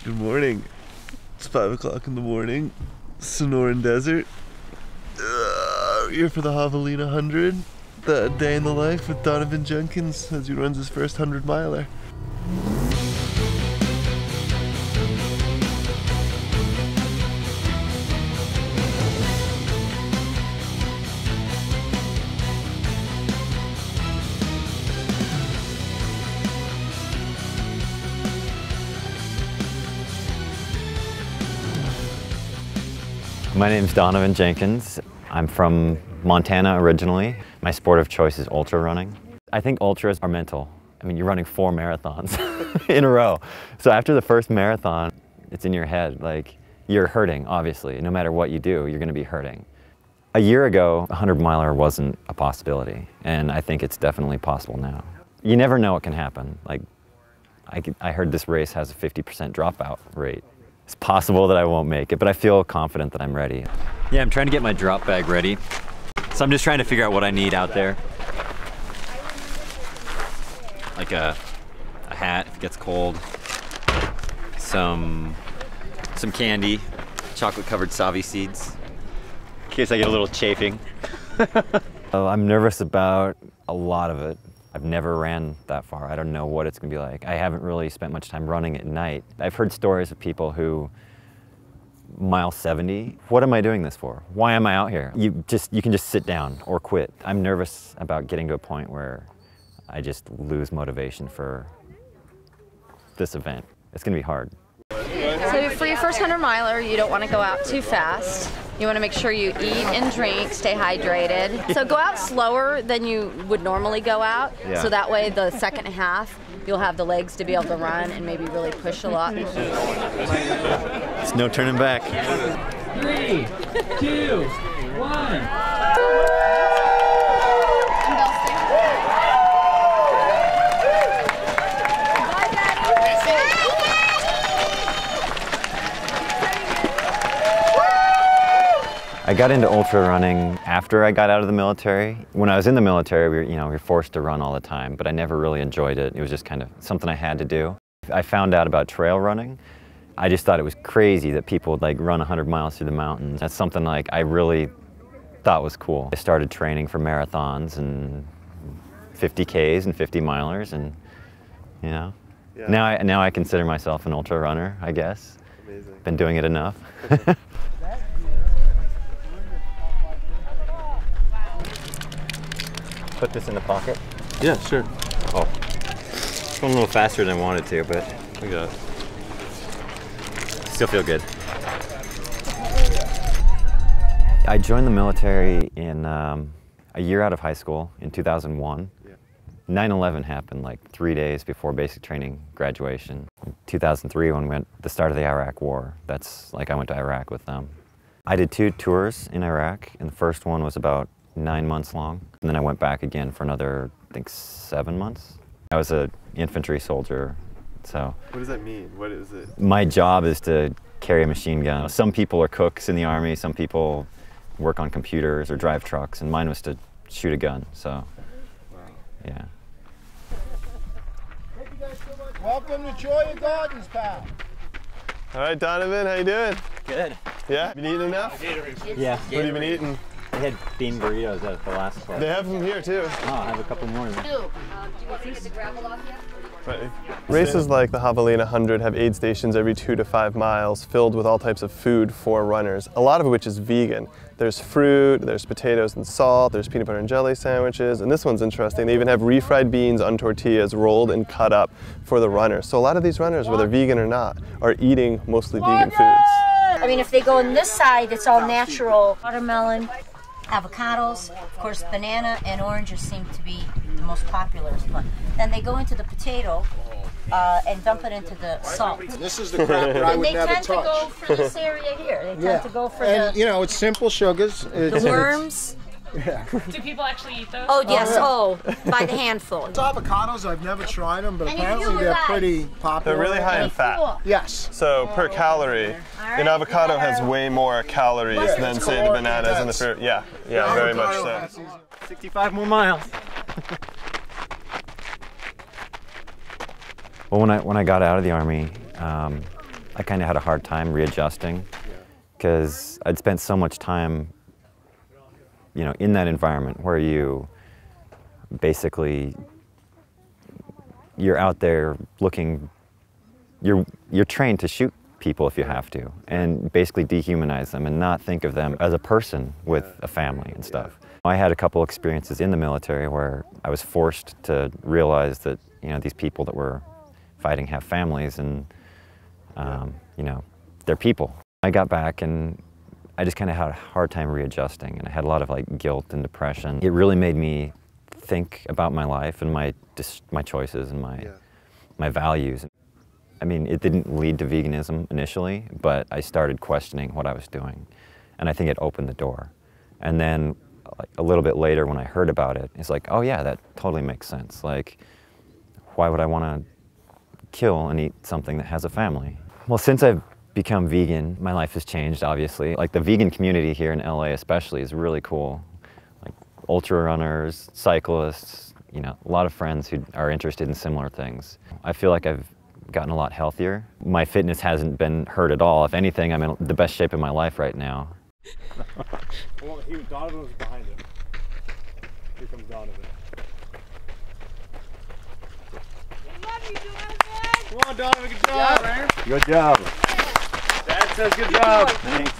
Good morning. It's 5 o'clock in the morning. Sonoran Desert. We're here for the Javalina Jundred. The day in the life with Donovan Jenkins as he runs his first 100-miler. My name's Donovan Jenkins. I'm from Montana originally. My sport of choice is ultra running. I think ultras are mental. I mean, you're running 4 marathons in a row. So after the first marathon, it's in your head, like, you're hurting, obviously. No matter what you do, you're gonna be hurting. A year ago, a 100-miler wasn't a possibility, and I think it's definitely possible now. You never know what can happen. Like, I heard this race has a 50% dropout rate. It's possible that I won't make it, but I feel confident that I'm ready. Yeah, I'm trying to get my drop bag ready. So I'm just trying to figure out what I need out there. Like a hat if it gets cold. Some candy, chocolate-covered savi seeds, in case I get a little chafing. I'm nervous about a lot of it. I've never ran that far. I don't know what it's gonna be like. I haven't really spent much time running at night. I've heard stories of people who mile 70. What am I doing this for? Why am I out here? You can just sit down or quit. I'm nervous about getting to a point where I just lose motivation for this event. It's gonna be hard. So for your first 100-miler, you don't want to go out too fast. You want to make sure you eat and drink, stay hydrated. So go out slower than you would normally go out. Yeah. So that way the second half, you'll have the legs to be able to run and maybe really push a lot. It's no turning back. 3, 2, 1. I got into ultra running after I got out of the military. When I was in the military, we were forced to run all the time, but I never really enjoyed it. It was just kind of something I had to do. I found out about trail running. I just thought it was crazy that people would like run 100 miles through the mountains. That's something like I really thought was cool. I started training for marathons and 50Ks and 50 milers, and yeah. Now I consider myself an ultra runner, I guess. Amazing. Been doing it enough. Put this in the pocket? Yeah, sure. Oh, it's going a little faster than I wanted to, but I got it. Still feel good. I joined the military in a year out of high school in 2001. 9/11 happened like 3 days before basic training graduation. In 2003, when we went the start of the Iraq War, that's like I went to Iraq with them. I did 2 tours in Iraq, and the first one was about 9 months long. And then I went back again for another, I think, 7 months. I was an infantry soldier, so. What does that mean? What is it? My job is to carry a machine gun. Some people are cooks in the Army, some people work on computers or drive trucks, and mine was to shoot a gun, so. Wow. Yeah. Welcome to Joya Gardens, pal. All right, Donovan, how you doing? Good. Yeah? Been eating enough? Yeah. What have you been eating? I had bean burritos at the last place. They have them here too. Oh, I'll have a couple more. Do you want to get the gravel off yet? Right. Races like the Javalina Jundred have aid stations every 2 to 5 miles filled with all types of food for runners, a lot of which is vegan. There's fruit, there's potatoes and salt, there's peanut butter and jelly sandwiches, and this one's interesting. They even have refried beans on tortillas rolled and cut up for the runners. So a lot of these runners, whether vegan or not, are eating mostly vegan foods. I mean, if they go on this side, it's all natural. Watermelon, avocados, of course, banana and oranges seem to be the most popular. But then they go into the potato and dump it into the salt. This is the crap that I would never touch. They tend to go for this area here. They tend to go for you know, it's simple sugars. the worms. Yeah. Do people actually eat those? Oh, yes. Oh, by the handful. Avocados, I've never tried them, but apparently they're pretty popular. They're really high in fat. Yes. So per calorie, an avocado has way more calories than say the bananas and the fruit. Yeah, very much so. 65 more miles. Well, when I got out of the Army, I kind of had a hard time readjusting because I'd spent so much time, you know, in that environment where you basically, you're out there looking, you're trained to shoot people if you have to, and basically dehumanize them and not think of them as a person with a family and stuff. I had a couple experiences in the military where I was forced to realize that, you know, these people that were fighting have families and, you know, they're people. I got back and I just kind of had a hard time readjusting, and I had a lot of like guilt and depression. It really made me think about my life and my choices and my values. I mean, it didn't lead to veganism initially, but I started questioning what I was doing, and I think it opened the door. And then like, a little bit later when I heard about it, it's like, oh yeah, that totally makes sense. Like, why would I want to kill and eat something that has a family? Well, since I've become vegan, my life has changed, obviously. Like the vegan community here in LA especially is really cool. Like ultra runners, cyclists, you know, a lot of friends who are interested in similar things. I feel like I've gotten a lot healthier. My fitness hasn't been hurt at all. If anything, I'm in the best shape of my life right now. Well, Donovan was behind him. Here comes Donovan. Come on, Donovan, good job. Good job. Dad says good job. Thanks.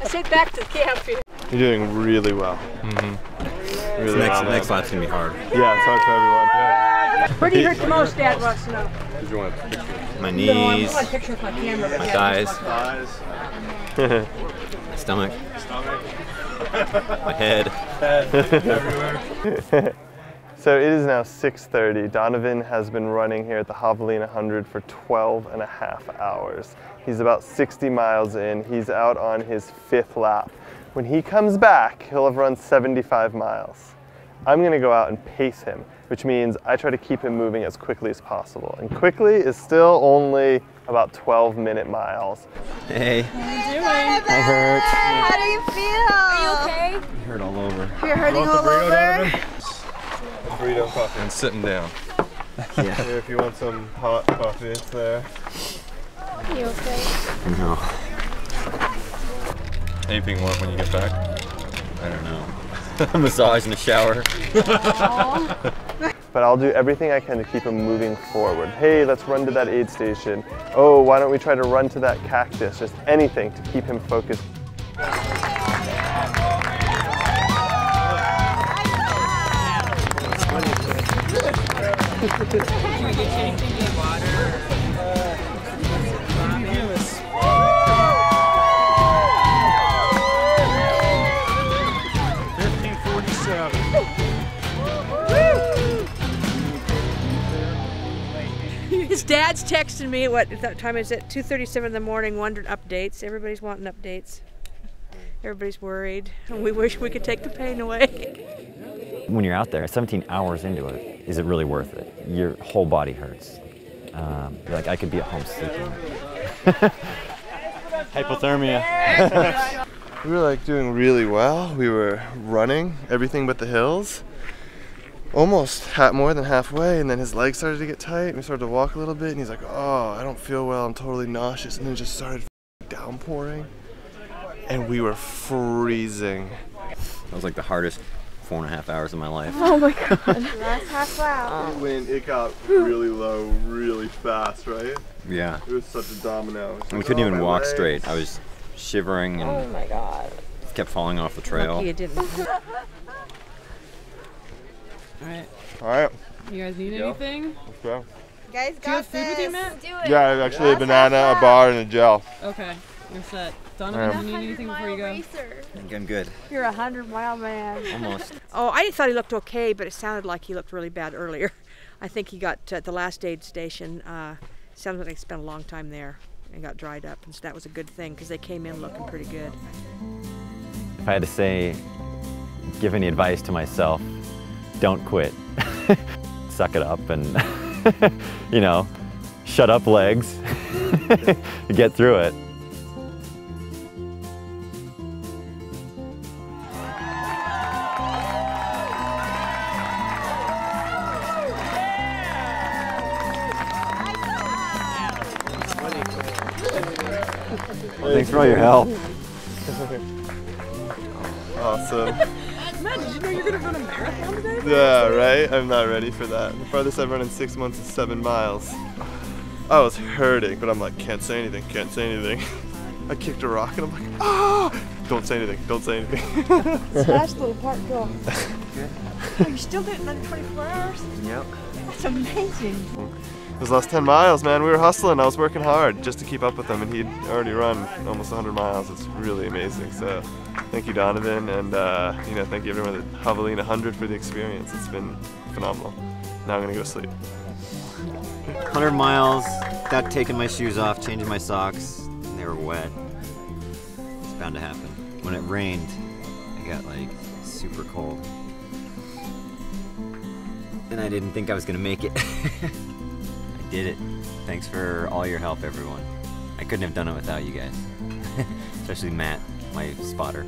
I said back to the camp here. You're doing really well. Really well. Next lap's gonna be hard. Yeah, it's hard for everyone. Where do you hurt the most, Dad wants to know? Did you want a picture? My knees, I want a picture with my camera. my thighs, Eyes. my stomach, Stomach. my head. Everywhere. So it is now 6:30. Donovan has been running here at the Javalina Jundred for 12 and a half hours. He's about 60 miles in. He's out on his 5th lap. When he comes back, he'll have run 75 miles. I'm gonna go out and pace him, which means I try to keep him moving as quickly as possible. And quickly is still only about 12-minute miles. Hey. How you doing? I hurt. How do you feel? Are you okay? I hurt all over. You're hurting all over? Burrito coffee. And sitting down. Yeah. Here, if you want some hot coffee, it's there. Are you okay? No. Anything you want when you get back? I don't know. A massage in the shower. But I'll do everything I can to keep him moving forward. Hey, let's run to that aid station. Oh, why don't we try to run to that cactus? Just anything to keep him focused. His dad's texting me, what time is it? 2:37 in the morning, wondering updates. Everybody's wanting updates. Everybody's worried. And we wish we could take the pain away. When you're out there, 17 hours into it, is it really worth it? Your whole body hurts. You're like, I could be at home sleeping. Hypothermia. We were like doing really well. We were running everything but the hills. Almost more than halfway, and then his legs started to get tight, and we started to walk a little bit, and he's like, oh, I don't feel well, I'm totally nauseous, and then it just started downpouring, and we were freezing. That was like the hardest 4.5 hours of my life. Oh my god. Last half wow. When it got really low, really fast, right? Yeah. It was such a domino. And we couldn't even walk straight. I was shivering and Oh my god. kept falling off the trail. Lucky it didn't. Alright. Alright, You guys need anything? let's go. You guys Do you have food with you, Matt? Do it. Yeah, actually a banana, a bar, and a gel. Okay. You're set. Donovan, do you need anything before you go? I think I'm good. You're 100-mile man. Almost. Oh, I thought he looked okay, but it sounded like he looked really bad earlier. I think he got at the last aid station. Sounded like he spent a long time there and got dried up, and so that was a good thing because they came in looking pretty good. If I had to say, give any advice to myself, don't quit. Suck it up and, you know, shut up legs, get through it. Thanks for all your help. Awesome. Matt, did you know you're gonna run a marathon today? Yeah, right? I'm not ready for that. The farthest I've run in 6 months is 7 miles. I was hurting, but I'm like, can't say anything, can't say anything. I kicked a rock and I'm like, ah! Don't say anything, don't say anything. Smash little park go. Oh, you still did it in under 24 hours? Yep. That's amazing. Those last 10 miles, man, we were hustling. I was working hard just to keep up with him, and he'd already run almost 100 miles. It's really amazing. So thank you, Donovan, and you know, thank you everyone at Javalina Jundred for the experience. It's been phenomenal. Now I'm gonna go to sleep. 100 miles without taking my shoes off, changing my socks. They were wet. It's bound to happen. When it rained, I got like super cold. And I didn't think I was gonna make it. I did it. Thanks for all your help, everyone. I couldn't have done it without you guys. Especially Matt, my spotter.